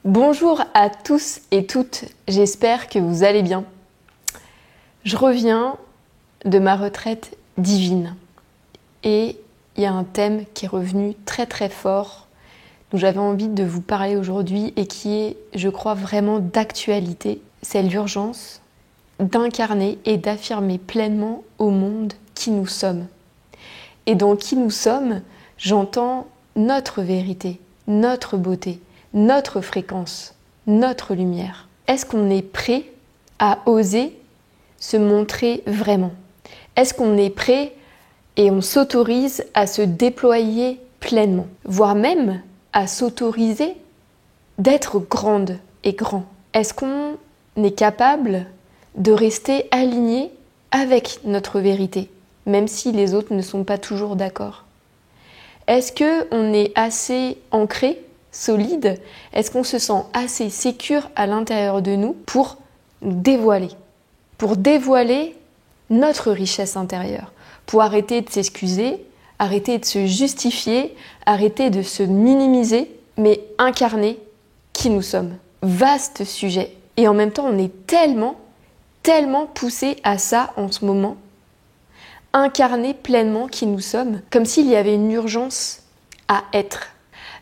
Bonjour à tous et toutes, j'espère que vous allez bien. Je reviens de ma retraite divine et il y a un thème qui est revenu très très fort dont j'avais envie de vous parler aujourd'hui et qui est, je crois, vraiment d'actualité. C'est l'urgence d'incarner et d'affirmer pleinement au monde qui nous sommes. Et dans qui nous sommes, j'entends notre vérité, notre beauté, notre fréquence, notre lumière. Est-ce qu'on est prêt à oser se montrer vraiment? Est-ce qu'on est prêt et on s'autorise à se déployer pleinement, voire même à s'autoriser d'être grande et grand? Est-ce qu'on est capable de rester aligné avec notre vérité, même si les autres ne sont pas toujours d'accord? Est-ce qu'on est assez ancré, solide? Est-ce qu'on se sent assez sécure à l'intérieur de nous pour dévoiler notre richesse intérieure, pour arrêter de s'excuser, arrêter de se justifier, arrêter de se minimiser, mais incarner qui nous sommes? Vaste sujet. Et en même temps, on est tellement poussé à ça en ce moment. Incarner pleinement qui nous sommes, comme s'il y avait une urgence à être,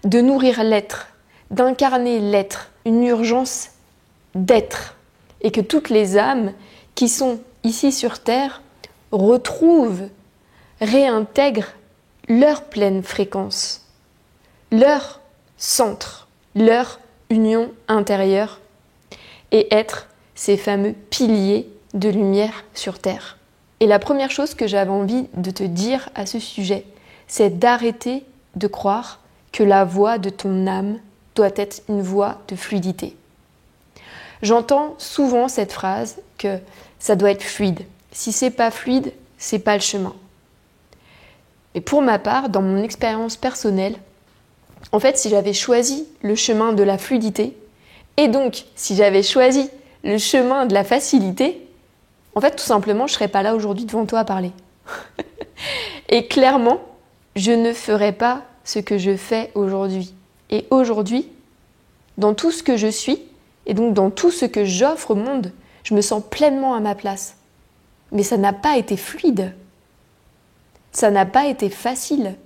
de nourrir l'être, d'incarner l'être, une urgence d'être, et que toutes les âmes qui sont ici sur Terre retrouvent, réintègrent leur pleine fréquence, leur centre, leur union intérieure, et être ces fameux piliers de lumière sur Terre. Et la première chose que j'avais envie de te dire à ce sujet, c'est d'arrêter de croire que la voix de ton âme doit être une voix de fluidité. J'entends souvent cette phrase que ça doit être fluide. Si c'est pas fluide, c'est pas le chemin. Et pour ma part, dans mon expérience personnelle, en fait, si j'avais choisi le chemin de la fluidité, et donc si j'avais choisi le chemin de la facilité, en fait, tout simplement, je ne serais pas là aujourd'hui devant toi à parler. Et clairement, je ne ferais pas ce que je fais aujourd'hui. Et aujourd'hui, dans tout ce que je suis, et donc dans tout ce que j'offre au monde, je me sens pleinement à ma place. Mais ça n'a pas été fluide. Ça n'a pas été facile.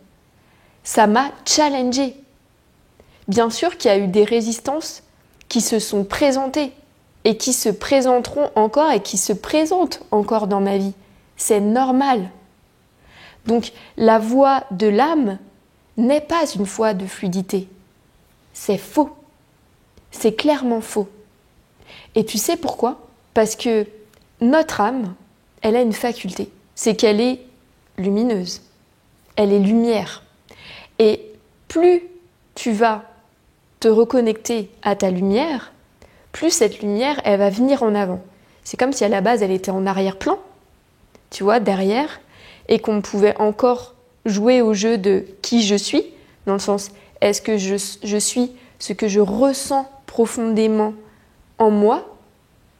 Ça m'a challengée. Bien sûr qu'il y a eu des résistances qui se sont présentées et qui se présenteront encore et qui se présentent encore dans ma vie. C'est normal. Donc la voix de l'âme n'est pas une voix de fluidité. C'est faux. C'est clairement faux. Et tu sais pourquoi? Parce que notre âme, elle a une faculté. C'est qu'elle est lumineuse. Elle est lumière. Et plus tu vas te reconnecter à ta lumière, plus cette lumière, elle va venir en avant. C'est comme si à la base, elle était en arrière-plan, tu vois, derrière, et qu'on pouvait encore jouer au jeu de qui je suis, dans le sens, est-ce que je suis ce que je ressens profondément en moi?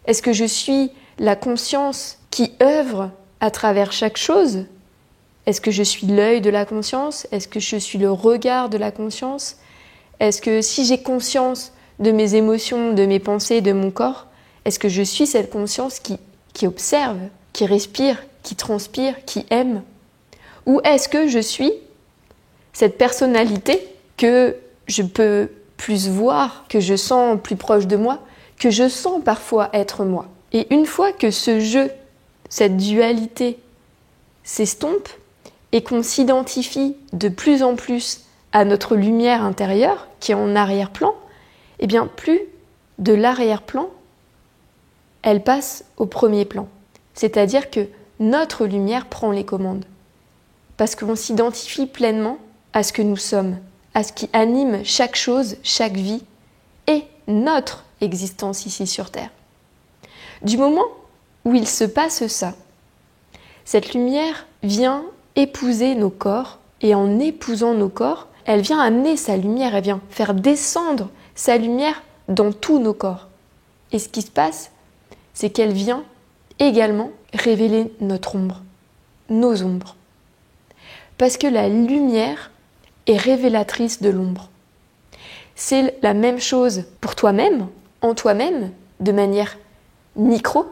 Est-ce que je suis la conscience qui œuvre à travers chaque chose? Est-ce que je suis l'œil de la conscience? Est-ce que je suis le regard de la conscience? Est-ce que si j'ai conscience de mes émotions, de mes pensées, de mon corps, est-ce que je suis cette conscience qui observe, qui respire, qui transpire, qui aime? Ou est-ce que je suis cette personnalité que je peux plus voir, que je sens plus proche de moi, que je sens parfois être moi? Et une fois que ce jeu, cette dualité s'estompe et qu'on s'identifie de plus en plus à notre lumière intérieure qui est en arrière-plan, eh bien, plus de l'arrière-plan, elle passe au premier plan. C'est-à-dire que notre lumière prend les commandes. Parce qu'on s'identifie pleinement à ce que nous sommes, à ce qui anime chaque chose, chaque vie et notre existence ici sur Terre. Du moment où il se passe ça, cette lumière vient épouser nos corps et en épousant nos corps, elle vient amener sa lumière, elle vient faire descendre sa lumière dans tous nos corps. Et ce qui se passe, c'est qu'elle vient également révéler notre ombre, nos ombres. Parce que la lumière est révélatrice de l'ombre. c'est la même chose pour toi-même, en toi-même, de manière micro,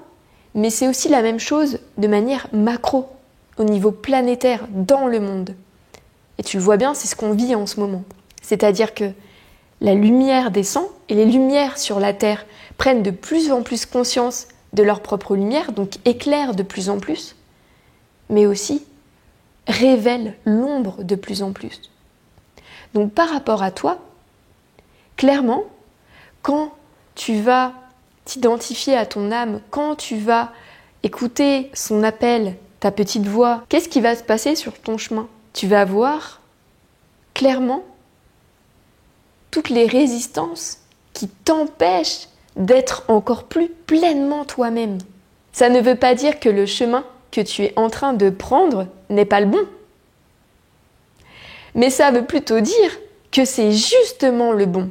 mais c'est aussi la même chose de manière macro, au niveau planétaire, dans le monde. Et tu le vois bien, c'est ce qu'on vit en ce moment. C'est-à-dire que la lumière descend et les lumières sur la Terre prennent de plus en plus conscience de leur propre lumière, donc éclairent de plus en plus, mais aussi révèlent l'ombre de plus en plus. Donc par rapport à toi, clairement, quand tu vas t'identifier à ton âme, quand tu vas écouter son appel, ta petite voix, qu'est-ce qui va se passer sur ton chemin? Tu vas voir clairement toutes les résistances qui t'empêchent d'être encore plus pleinement toi-même. Ça ne veut pas dire que le chemin que tu es en train de prendre n'est pas le bon. Mais ça veut plutôt dire que c'est justement le bon.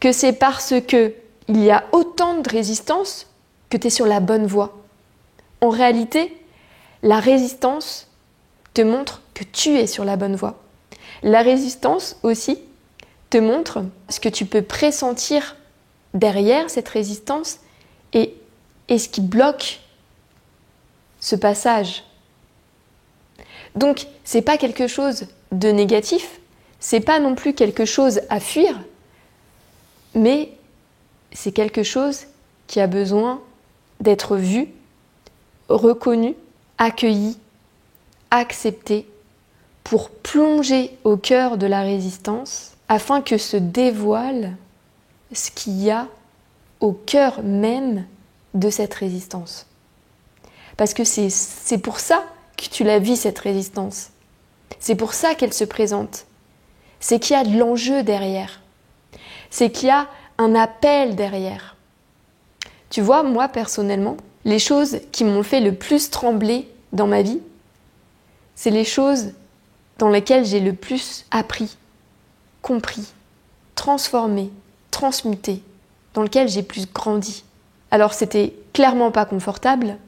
Que c'est parce que il y a autant de résistance que tu es sur la bonne voie. En réalité, la résistance te montre que tu es sur la bonne voie. La résistance aussi te montre ce que tu peux pressentir derrière cette résistance et ce qui bloque ce passage. Donc, c'est pas quelque chose de négatif, c'est pas non plus quelque chose à fuir, mais c'est quelque chose qui a besoin d'être vu, reconnu, accueilli, accepté, pour plonger au cœur de la résistance, afin que se dévoile ce qu'il y a au cœur même de cette résistance. Parce que c'est pour ça que tu la vis, cette résistance. C'est pour ça qu'elle se présente. C'est qu'il y a de l'enjeu derrière. C'est qu'il y a un appel derrière. Tu vois, moi, personnellement, les choses qui m'ont fait le plus trembler dans ma vie, c'est les choses dans lesquelles j'ai le plus appris, compris, transformé, transmuté, dans lesquelles j'ai plus grandi. Alors, c'était clairement pas confortable,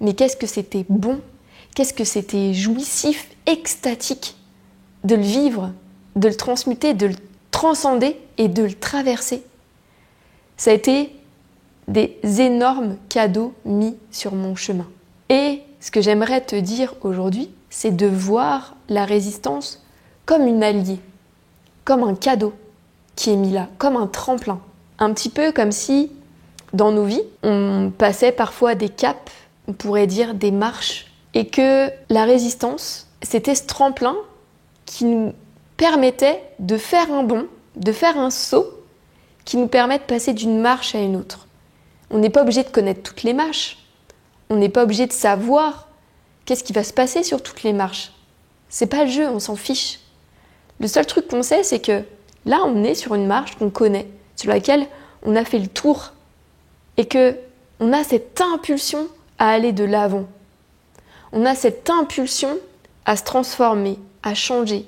mais qu'est-ce que c'était bon, qu'est-ce que c'était jouissif, extatique de le vivre, de le transmuter, de le transcender et de le traverser. Ça a été des énormes cadeaux mis sur mon chemin. Et ce que j'aimerais te dire aujourd'hui, c'est de voir la résistance comme une alliée, comme un cadeau qui est mis là, comme un tremplin. Un petit peu comme si, dans nos vies, on passait parfois des caps, on pourrait dire des marches, et que la résistance, c'était ce tremplin qui nous permettait de faire un bond, de faire un saut, qui nous permet de passer d'une marche à une autre. On n'est pas obligé de connaître toutes les marches, on n'est pas obligé de savoir qu'est-ce qui va se passer sur toutes les marches. C'est pas le jeu, on s'en fiche. Le seul truc qu'on sait, c'est que là, on est sur une marche qu'on connaît, sur laquelle on a fait le tour, et que on a cette impulsion à aller de l'avant. On a cette impulsion à se transformer, à changer,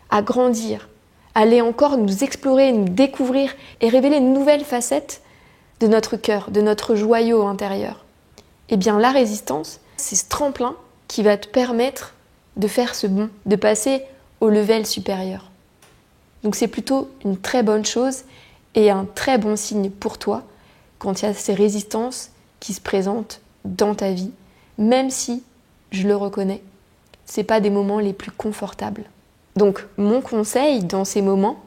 à grandir, à aller encore nous explorer, nous découvrir et révéler une nouvelle facette de notre cœur, de notre joyau intérieur. Eh bien, la résistance, c'est ce tremplin qui va te permettre de faire ce bond, de passer au level supérieur. Donc c'est plutôt une très bonne chose et un très bon signe pour toi quand il y a ces résistances qui se présentent dans ta vie, même si, je le reconnais, ce n'est pas des moments les plus confortables. Donc mon conseil dans ces moments,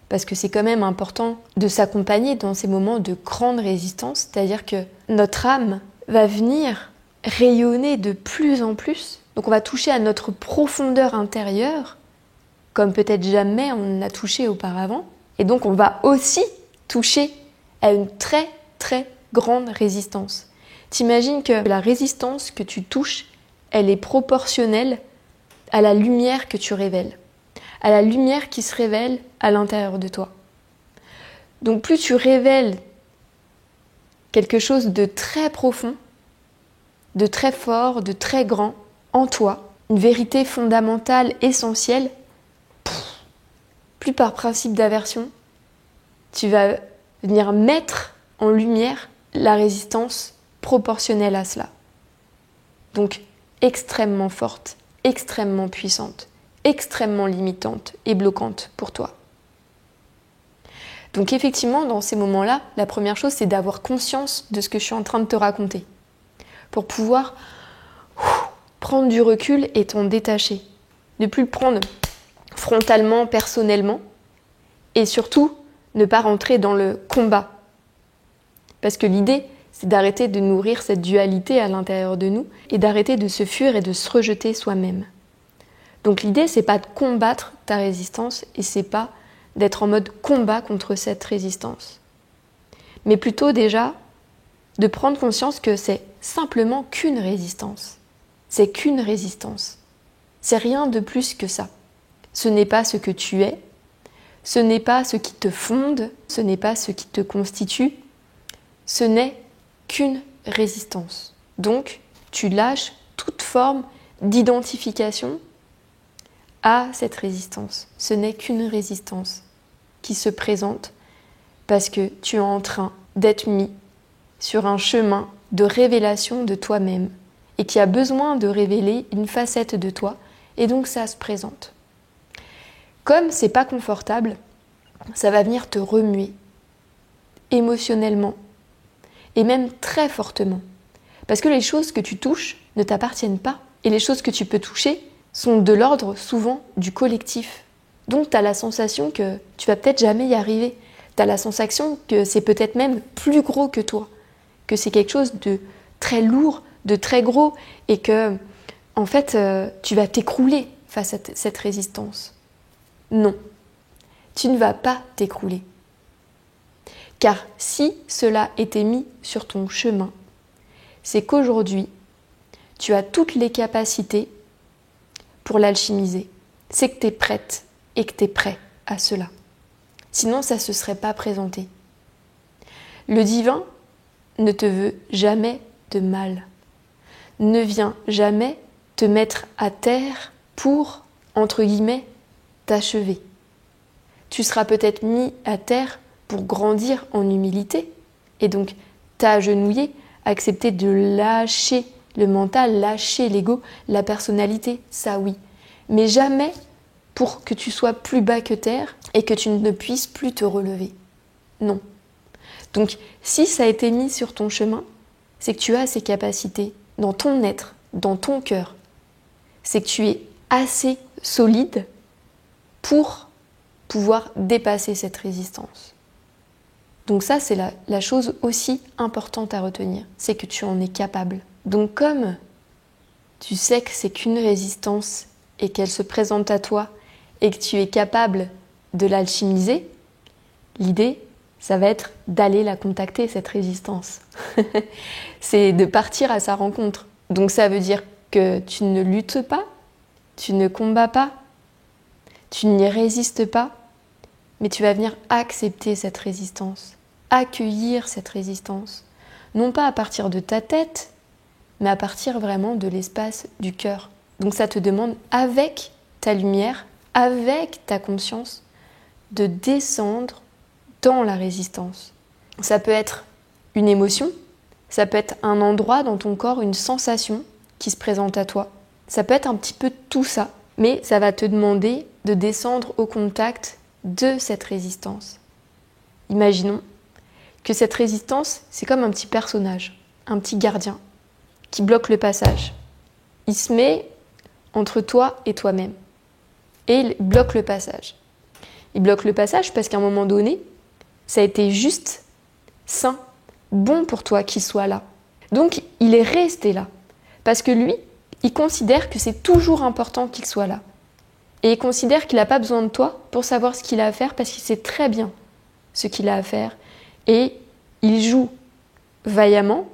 parce que c'est quand même important de s'accompagner dans ces moments de grande résistance, c'est-à-dire que notre âme va venir rayonner de plus en plus, donc on va toucher à notre profondeur intérieure, comme peut-être jamais on n'a touché auparavant, et donc on va aussi toucher à une très très grande résistance. T'imagines que la résistance que tu touches, elle est proportionnelle à la lumière que tu révèles, à la lumière qui se révèle à l'intérieur de toi. Donc plus tu révèles quelque chose de très profond, de très fort, de très grand en toi, une vérité fondamentale, essentielle, plus par principe d'aversion, tu vas venir mettre en lumière la résistance proportionnelle à cela. Donc extrêmement forte, extrêmement puissante, extrêmement limitante et bloquante pour toi. Donc effectivement, dans ces moments-là, la première chose, c'est d'avoir conscience de ce que je suis en train de te raconter, pour pouvoir prendre du recul et t'en détacher. Ne plus le prendre frontalement, personnellement, et surtout, ne pas rentrer dans le combat. Parce que l'idée, c'est d'arrêter de nourrir cette dualité à l'intérieur de nous et d'arrêter de se fuir et de se rejeter soi-même. Donc l'idée, c'est pas de combattre ta résistance et c'est pas d'être en mode combat contre cette résistance. Mais plutôt déjà de prendre conscience que c'est simplement qu'une résistance. C'est qu'une résistance. C'est rien de plus que ça. Ce n'est pas ce que tu es, ce n'est pas ce qui te fonde, ce n'est pas ce qui te constitue, ce n'est qu'une résistance. Donc, tu lâches toute forme d'identification à cette résistance. Ce n'est qu'une résistance qui se présente parce que tu es en train d'être mis sur un chemin de révélation de toi-même et qui a besoin de révéler une facette de toi et donc ça se présente. Comme c'est pas confortable, ça va venir te remuer émotionnellement et même très fortement. Parce que les choses que tu touches ne t'appartiennent pas et les choses que tu peux toucher sont de l'ordre souvent du collectif. Donc tu as la sensation que tu vas peut-être jamais y arriver. Tu as la sensation que c'est peut-être même plus gros que toi, que c'est quelque chose de très lourd, de très gros et que en fait tu vas t'écrouler face à cette résistance. Non, tu ne vas pas t'écrouler. Car si cela était mis sur ton chemin, c'est qu'aujourd'hui, tu as toutes les capacités pour l'alchimiser. C'est que tu es prête et que tu es prêt à cela. Sinon, ça ne se serait pas présenté. Le divin ne te veut jamais de mal. Ne vient jamais te mettre à terre pour, entre guillemets, t'achever. Tu seras peut-être mis à terre pour grandir en humilité et donc t'agenouiller, accepter de lâcher le mental, lâcher l'ego, la personnalité, ça oui. Mais jamais pour que tu sois plus bas que terre et que tu ne puisses plus te relever. Non. Donc si ça a été mis sur ton chemin, c'est que tu as ces capacités dans ton être, dans ton cœur. C'est que tu es assez solide pour pouvoir dépasser cette résistance. Donc ça, c'est la chose aussi importante à retenir, c'est que tu en es capable. Donc comme tu sais que c'est qu'une résistance et qu'elle se présente à toi et que tu es capable de l'alchimiser, l'idée, ça va être d'aller la contacter, cette résistance. C'est de partir à sa rencontre. Donc ça veut dire que tu ne luttes pas, tu ne combats pas, tu n'y résistes pas, mais tu vas venir accepter cette résistance, accueillir cette résistance, non pas à partir de ta tête, mais à partir vraiment de l'espace du cœur. Donc ça te demande, avec ta lumière, avec ta conscience, de descendre dans la résistance. Ça peut être une émotion, ça peut être un endroit dans ton corps, une sensation qui se présente à toi. Ça peut être un petit peu tout ça, mais ça va te demander de descendre au contact de cette résistance. Imaginons que cette résistance, c'est comme un petit personnage, un petit gardien qui bloque le passage. Il se met entre toi et toi-même et il bloque le passage. Il bloque le passage parce qu'à un moment donné, ça a été juste, sain, bon pour toi qu'il soit là. Donc il est resté là parce que lui, il considère que c'est toujours important qu'il soit là. Et il considère qu'il n'a pas besoin de toi pour savoir ce qu'il a à faire parce qu'il sait très bien ce qu'il a à faire. Et il joue vaillamment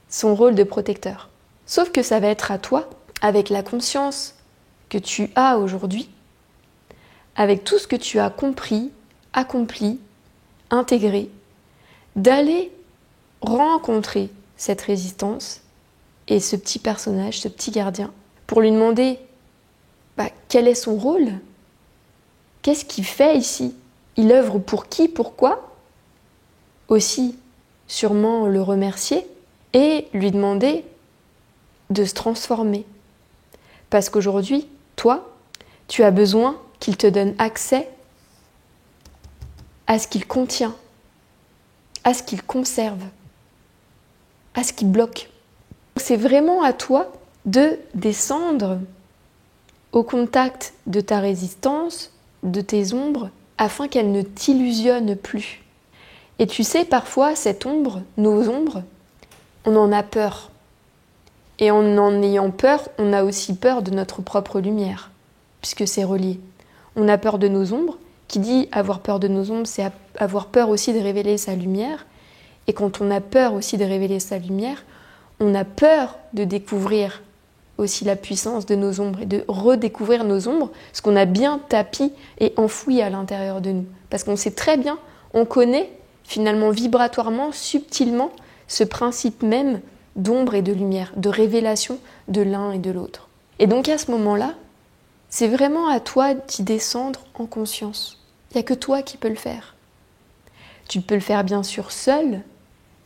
son rôle de protecteur. Sauf que ça va être à toi, avec la conscience que tu as aujourd'hui, avec tout ce que tu as compris, accompli, intégré, d'aller rencontrer cette résistance et ce petit personnage, ce petit gardien, pour lui demander quel est son rôle ? Qu'est-ce qu'il fait ici ? Il œuvre pour qui ? Pourquoi ? Aussi, sûrement le remercier et lui demander de se transformer. Parce qu'aujourd'hui, toi, tu as besoin qu'il te donne accès à ce qu'il contient, à ce qu'il conserve, à ce qu'il bloque. C'est vraiment à toi de descendre au contact de ta résistance, de tes ombres, afin qu'elles ne t'illusionnent plus. Et tu sais, parfois, cette ombre, nos ombres, on en a peur. Et en ayant peur, on a aussi peur de notre propre lumière, puisque c'est relié. On a peur de nos ombres. Qui dit avoir peur de nos ombres, c'est avoir peur aussi de révéler sa lumière. Et quand on a peur aussi de révéler sa lumière, on a peur de découvrir aussi la puissance de nos ombres et de redécouvrir nos ombres, ce qu'on a bien tapi et enfoui à l'intérieur de nous. Parce qu'on sait très bien, on connaît finalement vibratoirement, subtilement, ce principe même d'ombre et de lumière, de révélation de l'un et de l'autre. Et donc à ce moment-là, c'est vraiment à toi d'y descendre en conscience. Il n'y a que toi qui peux le faire. Tu peux le faire bien sûr seul,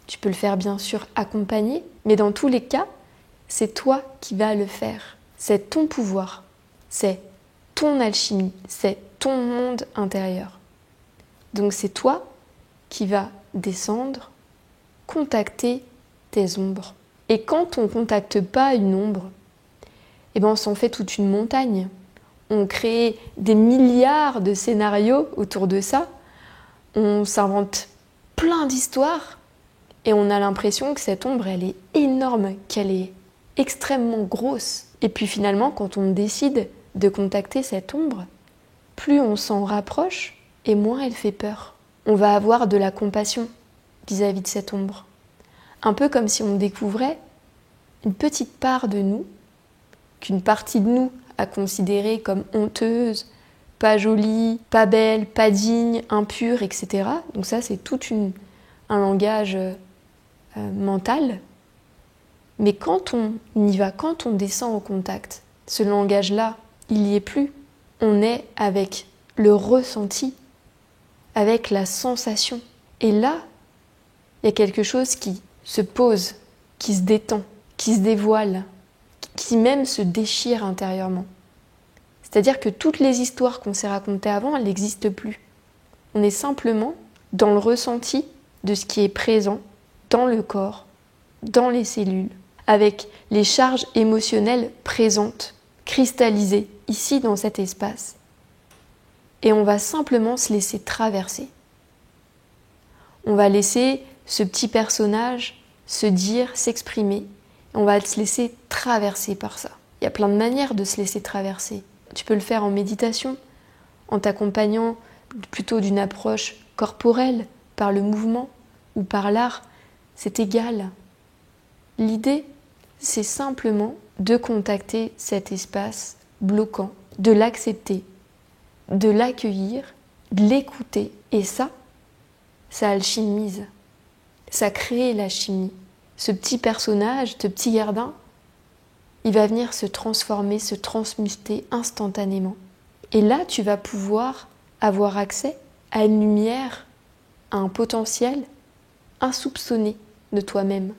tu peux le faire bien sûr accompagné, mais dans tous les cas, c'est toi qui vas le faire. C'est ton pouvoir, c'est ton alchimie, c'est ton monde intérieur. Donc c'est toi qui vas descendre, contacter tes ombres. Et quand on ne contacte pas une ombre, on s'en fait toute une montagne. On crée des milliards de scénarios autour de ça. On s'invente plein d'histoires et on a l'impression que cette ombre, elle est énorme, qu'elle est extrêmement grosse. Et puis finalement, quand on décide de contacter cette ombre, plus on s'en rapproche et moins elle fait peur. On va avoir de la compassion vis-à-vis de cette ombre. Un peu comme si on découvrait une petite part de nous, qu'une partie de nous a considérée comme honteuse, pas jolie, pas belle, pas digne, impure, etc. Donc ça, c'est tout un langage mental. Mais quand on y va, quand on descend au contact, ce langage-là, il n'y est plus. On est avec le ressenti, avec la sensation. Et là, il y a quelque chose qui se pose, qui se détend, qui se dévoile, qui même se déchire intérieurement. C'est-à-dire que toutes les histoires qu'on s'est racontées avant, elles n'existent plus. On est simplement dans le ressenti de ce qui est présent dans le corps, dans les cellules, avec les charges émotionnelles présentes, cristallisées ici dans cet espace. Et on va simplement se laisser traverser. On va laisser ce petit personnage se dire, s'exprimer. On va se laisser traverser par ça. Il y a plein de manières de se laisser traverser. Tu peux le faire en méditation, en t'accompagnant plutôt d'une approche corporelle, par le mouvement ou par l'art. C'est égal. L'idée, c'est simplement de contacter cet espace bloquant, de l'accepter, de l'accueillir, de l'écouter. Et ça alchimise. Ça crée la chimie. Ce petit personnage, ce petit gardien, il va venir se transformer, se transmuter instantanément. Et là, tu vas pouvoir avoir accès à une lumière, à un potentiel insoupçonné de toi-même.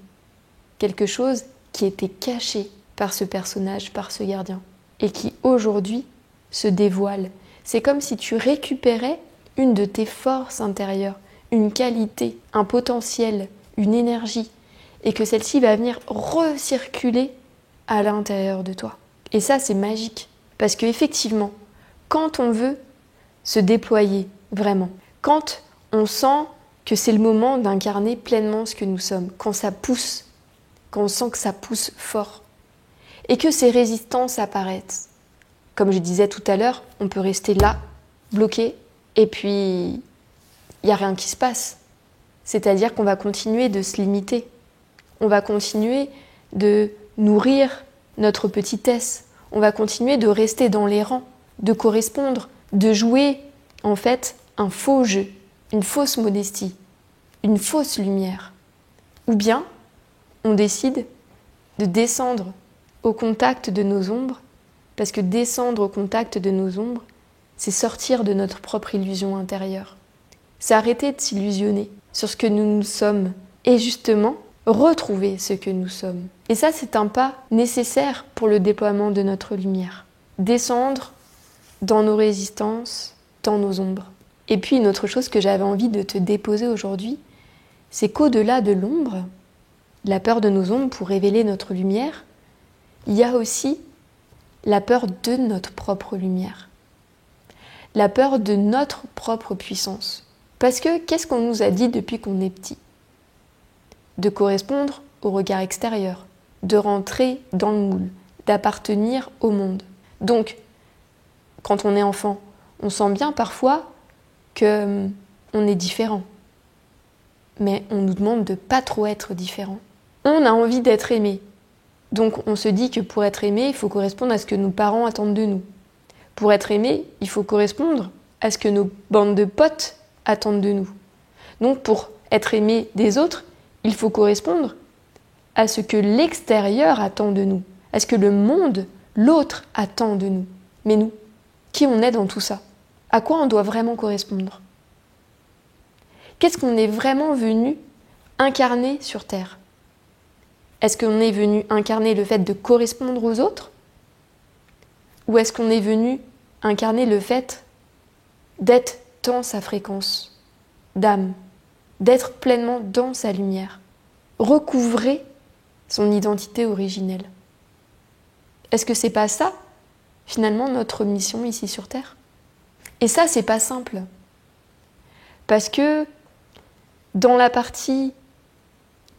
Quelque chose qui était caché par ce personnage, par ce gardien, et qui aujourd'hui se dévoile. C'est comme si tu récupérais une de tes forces intérieures, une qualité, un potentiel, une énergie, et que celle-ci va venir recirculer à l'intérieur de toi. Et ça, c'est magique. Parce qu'effectivement, quand on veut se déployer vraiment, quand on sent que c'est le moment d'incarner pleinement ce que nous sommes, quand ça pousse, quand on sent que ça pousse fort, et que ces résistances apparaissent. Comme je disais tout à l'heure, on peut rester là, bloqué, et puis il n'y a rien qui se passe. C'est-à-dire qu'on va continuer de se limiter. On va continuer de nourrir notre petitesse. On va continuer de rester dans les rangs, de correspondre, de jouer en fait un faux jeu, une fausse modestie, une fausse lumière. Ou bien on décide de descendre au contact de nos ombres, parce que descendre au contact de nos ombres, c'est sortir de notre propre illusion intérieure. C'est arrêter de s'illusionner sur ce que nous sommes et justement retrouver ce que nous sommes. Et ça, c'est un pas nécessaire pour le déploiement de notre lumière. Descendre dans nos résistances, dans nos ombres. Et puis une autre chose que j'avais envie de te déposer aujourd'hui, c'est qu'au-delà de l'ombre, la peur de nos ombres pour révéler notre lumière, il y a aussi la peur de notre propre lumière. La peur de notre propre puissance. Parce que qu'est-ce qu'on nous a dit depuis qu'on est petit ? De correspondre au regard extérieur, de rentrer dans le moule, d'appartenir au monde. Donc, quand on est enfant, on sent bien parfois qu'on est différent. Mais on nous demande de ne pas trop être différent. On a envie d'être aimé. Donc on se dit que pour être aimé, il faut correspondre à ce que nos parents attendent de nous. Pour être aimé, il faut correspondre à ce que nos bandes de potes attendent de nous. Donc pour être aimé des autres, il faut correspondre à ce que l'extérieur attend de nous, à ce que le monde, l'autre attend de nous. Mais nous, qui on est dans tout ça ? À quoi on doit vraiment correspondre ? Qu'est-ce qu'on est vraiment venu incarner sur Terre ? Est-ce qu'on est venu incarner le fait de correspondre aux autres ? Ou est-ce qu'on est venu incarner le fait d'être dans sa fréquence d'âme, d'être pleinement dans sa lumière, recouvrer son identité originelle ? Est-ce que c'est pas ça, finalement, notre mission ici sur Terre ? Et ça, c'est pas simple. Parce que dans la partie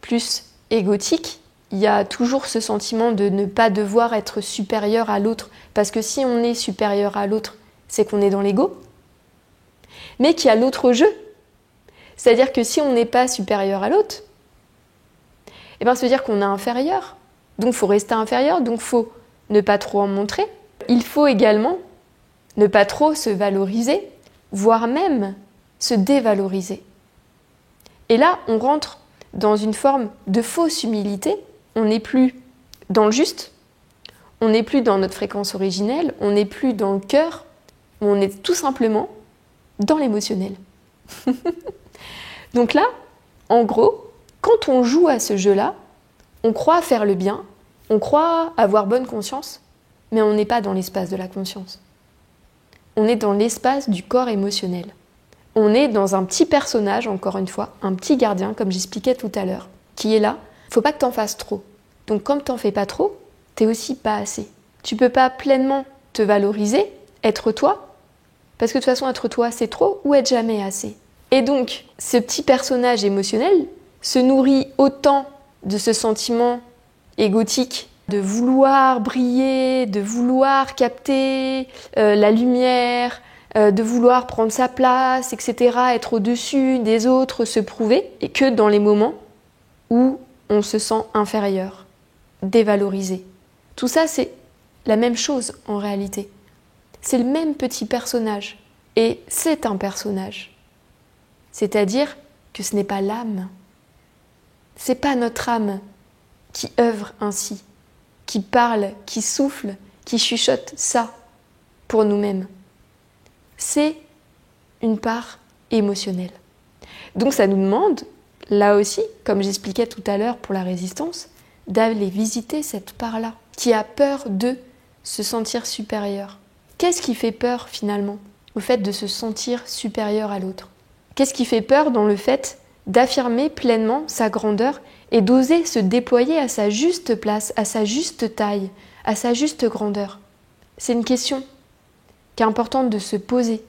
plus égotique, il y a toujours ce sentiment de ne pas devoir être supérieur à l'autre. Parce que si on est supérieur à l'autre, c'est qu'on est dans l'ego. Mais qu'il y a l'autre jeu. C'est-à-dire que si on n'est pas supérieur à l'autre, eh bien, ça veut dire qu'on est inférieur. Donc, il faut rester inférieur. Donc, il faut ne pas trop en montrer. Il faut également ne pas trop se valoriser, voire même se dévaloriser. Et là, on rentre dans une forme de fausse humilité. On n'est plus dans le juste, on n'est plus dans notre fréquence originelle, on n'est plus dans le cœur, on est tout simplement dans l'émotionnel. Donc là, en gros, quand on joue à ce jeu-là, on croit faire le bien, on croit avoir bonne conscience, mais on n'est pas dans l'espace de la conscience. On est dans l'espace du corps émotionnel. On est dans un petit personnage, encore une fois, un petit gardien, comme j'expliquais tout à l'heure, qui est là. Faut pas que t'en fasses trop. Donc comme t'en fais pas trop, t'es aussi pas assez. Tu peux pas pleinement te valoriser, être toi, parce que de toute façon être toi c'est trop ou être jamais assez. Et donc ce petit personnage émotionnel se nourrit autant de ce sentiment égotique de vouloir briller, de vouloir capter la lumière, de vouloir prendre sa place, etc., être au-dessus des autres, se prouver, et que dans les moments où on se sent inférieur, dévalorisé. Tout ça, c'est la même chose en réalité. C'est le même petit personnage. Et c'est un personnage. C'est-à-dire que ce n'est pas l'âme. C'est pas notre âme qui œuvre ainsi, qui parle, qui souffle, qui chuchote ça pour nous-mêmes. C'est une part émotionnelle. Donc ça nous demande, là aussi, comme j'expliquais tout à l'heure pour la résistance, d'aller visiter cette part-là, qui a peur de se sentir supérieur. Qu'est-ce qui fait peur finalement au fait de se sentir supérieur à l'autre ? Qu'est-ce qui fait peur dans le fait d'affirmer pleinement sa grandeur et d'oser se déployer à sa juste place, à sa juste taille, à sa juste grandeur ? C'est une question qui est importante de se poser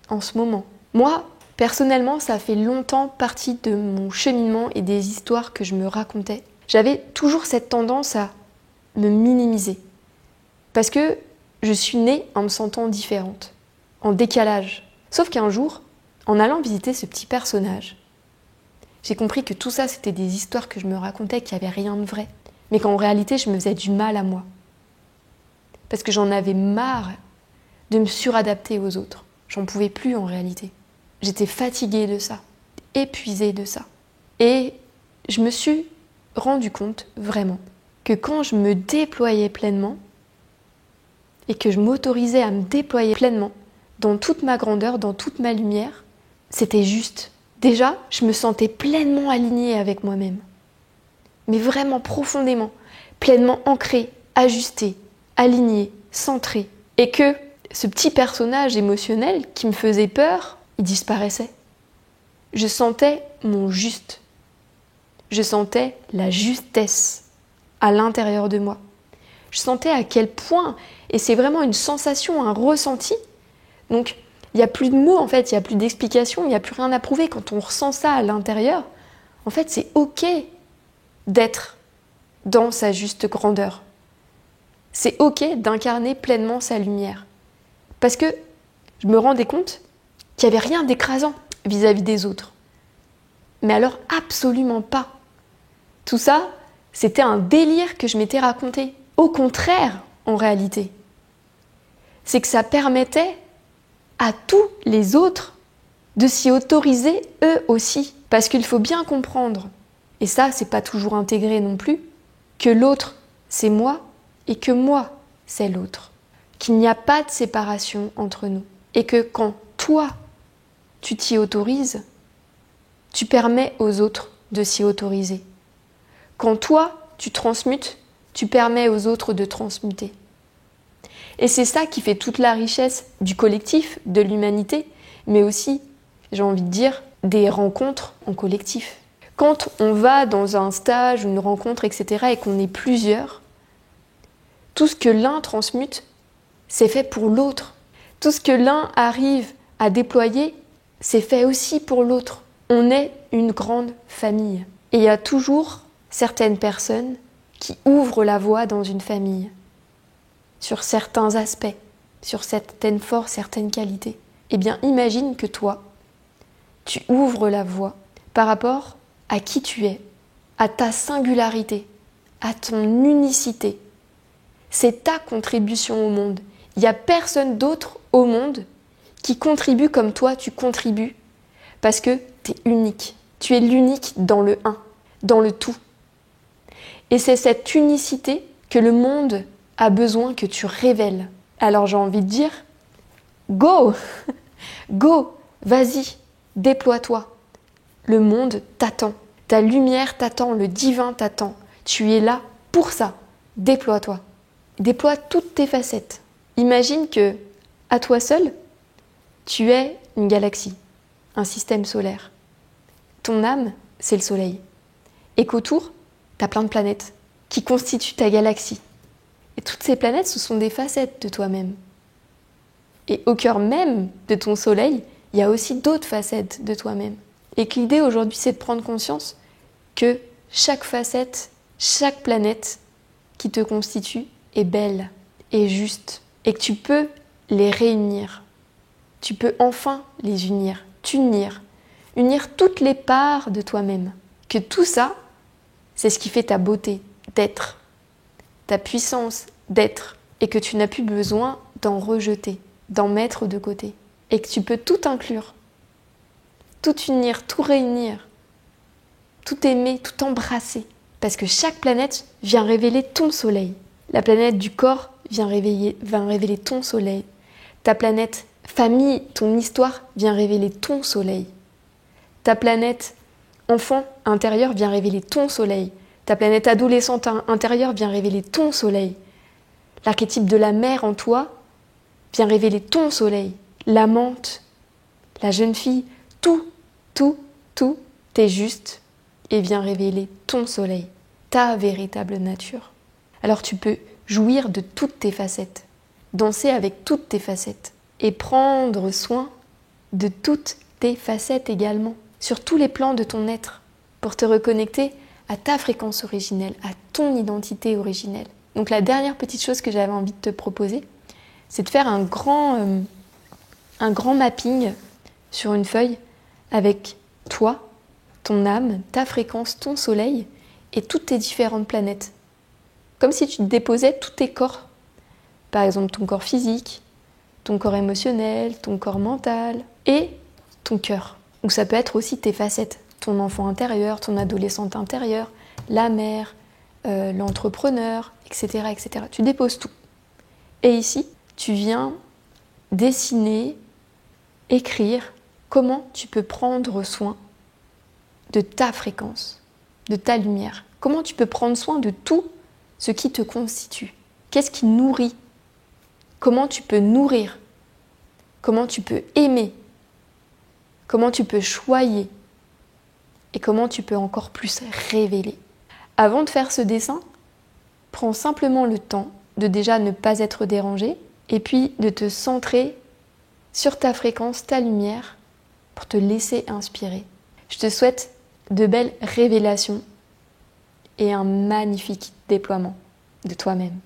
en ce moment. Moi, personnellement, ça fait longtemps partie de mon cheminement et des histoires que je me racontais. J'avais toujours cette tendance à me minimiser. Parce que je suis née en me sentant différente, en décalage. Sauf qu'un jour, en allant visiter ce petit personnage, j'ai compris que tout ça, c'était des histoires que je me racontais, qu'il n'y avait rien de vrai. Mais qu'en réalité, je me faisais du mal à moi. Parce que j'en avais marre de me suradapter aux autres. J'en pouvais plus en réalité. J'étais fatiguée de ça, épuisée de ça. Et je me suis rendu compte, vraiment, que quand je me déployais pleinement, et que je m'autorisais à me déployer pleinement, dans toute ma grandeur, dans toute ma lumière, c'était juste. Déjà, je me sentais pleinement alignée avec moi-même. Mais vraiment profondément, pleinement ancrée, ajustée, alignée, centrée. Et que ce petit personnage émotionnel qui me faisait peur, il disparaissait. Je sentais mon juste. Je sentais la justesse à l'intérieur de moi. Je sentais à quel point, et c'est vraiment une sensation, un ressenti. Donc, il n'y a plus de mots en fait, il n'y a plus d'explications, il n'y a plus rien à prouver. Quand on ressent ça à l'intérieur, en fait, c'est ok d'être dans sa juste grandeur. C'est ok d'incarner pleinement sa lumière. Parce que je me rendais compte qu'il n'y avait rien d'écrasant vis-à-vis des autres. Mais alors absolument pas. Tout ça, c'était un délire que je m'étais raconté. Au contraire, en réalité. C'est que ça permettait à tous les autres de s'y autoriser eux aussi. Parce qu'il faut bien comprendre, et ça, c'est pas toujours intégré non plus, que l'autre, c'est moi, et que moi, c'est l'autre. Qu'il n'y a pas de séparation entre nous. Et que quand toi, tu t'y autorises, tu permets aux autres de s'y autoriser. Quand toi, tu transmutes, tu permets aux autres de transmuter. Et c'est ça qui fait toute la richesse du collectif, de l'humanité, mais aussi, j'ai envie de dire, des rencontres en collectif. Quand on va dans un stage, une rencontre, etc., et qu'on est plusieurs, tout ce que l'un transmute, c'est fait pour l'autre. Tout ce que l'un arrive à déployer, c'est fait aussi pour l'autre. On est une grande famille. Et il y a toujours certaines personnes qui ouvrent la voie dans une famille, sur certains aspects, sur certaines forces, certaines qualités. Eh bien, imagine que toi, tu ouvres la voie par rapport à qui tu es, à ta singularité, à ton unicité. C'est ta contribution au monde. Il n'y a personne d'autre au monde qui contribue comme toi, tu contribues, parce que tu es unique. Tu es l'unique dans le un, dans le tout. Et c'est cette unicité que le monde a besoin que tu révèles. Alors j'ai envie de dire, go, go, vas-y, déploie-toi. Le monde t'attend, ta lumière t'attend, le divin t'attend. Tu es là pour ça, déploie-toi. Déploie toutes tes facettes. Imagine que, à toi seul, tu es une galaxie, un système solaire. Ton âme, c'est le soleil. Et qu'autour, tu as plein de planètes qui constituent ta galaxie. Et toutes ces planètes, ce sont des facettes de toi-même. Et au cœur même de ton soleil, il y a aussi d'autres facettes de toi-même. Et que l'idée aujourd'hui, c'est de prendre conscience que chaque facette, chaque planète qui te constitue est belle et juste. Et que tu peux les réunir. Tu peux enfin les unir, unir toutes les parts de toi-même. Que tout ça, c'est ce qui fait ta beauté d'être, ta puissance d'être, et que tu n'as plus besoin d'en rejeter, d'en mettre de côté. Et que tu peux tout inclure, tout unir, tout réunir, tout aimer, tout embrasser. Parce que chaque planète vient révéler ton soleil. La planète du corps vient révéler ton soleil. Ta planète famille, ton histoire vient révéler ton soleil. Ta planète enfant intérieur vient révéler ton soleil. Ta planète adolescente intérieure vient révéler ton soleil. L'archétype de la mère en toi vient révéler ton soleil. L'amante, la jeune fille, tout est juste et vient révéler ton soleil, ta véritable nature. Alors tu peux jouir de toutes tes facettes, danser avec toutes tes facettes et prendre soin de toutes tes facettes également, sur tous les plans de ton être, pour te reconnecter à ta fréquence originelle, à ton identité originelle. Donc la dernière petite chose que j'avais envie de te proposer, c'est de faire un grand mapping sur une feuille avec toi, ton âme, ta fréquence, ton soleil et toutes tes différentes planètes. Comme si tu te déposais tous tes corps. Par exemple, ton corps physique, ton corps émotionnel, ton corps mental et ton cœur. Ou ça peut être aussi tes facettes. Ton enfant intérieur, ton adolescente intérieure, la mère, l'entrepreneur, etc., etc. Tu déposes tout. Et ici, tu viens dessiner, écrire comment tu peux prendre soin de ta fréquence, de ta lumière. Comment tu peux prendre soin de tout ce qui te constitue. Qu'est-ce qui nourrit? Comment tu peux nourrir? Comment tu peux aimer? comment tu peux choyer et comment tu peux encore plus révéler. Avant de faire ce dessin, prends simplement le temps de déjà ne pas être dérangé et puis de te centrer sur ta fréquence, ta lumière, pour te laisser inspirer. Je te souhaite de belles révélations et un magnifique déploiement de toi-même.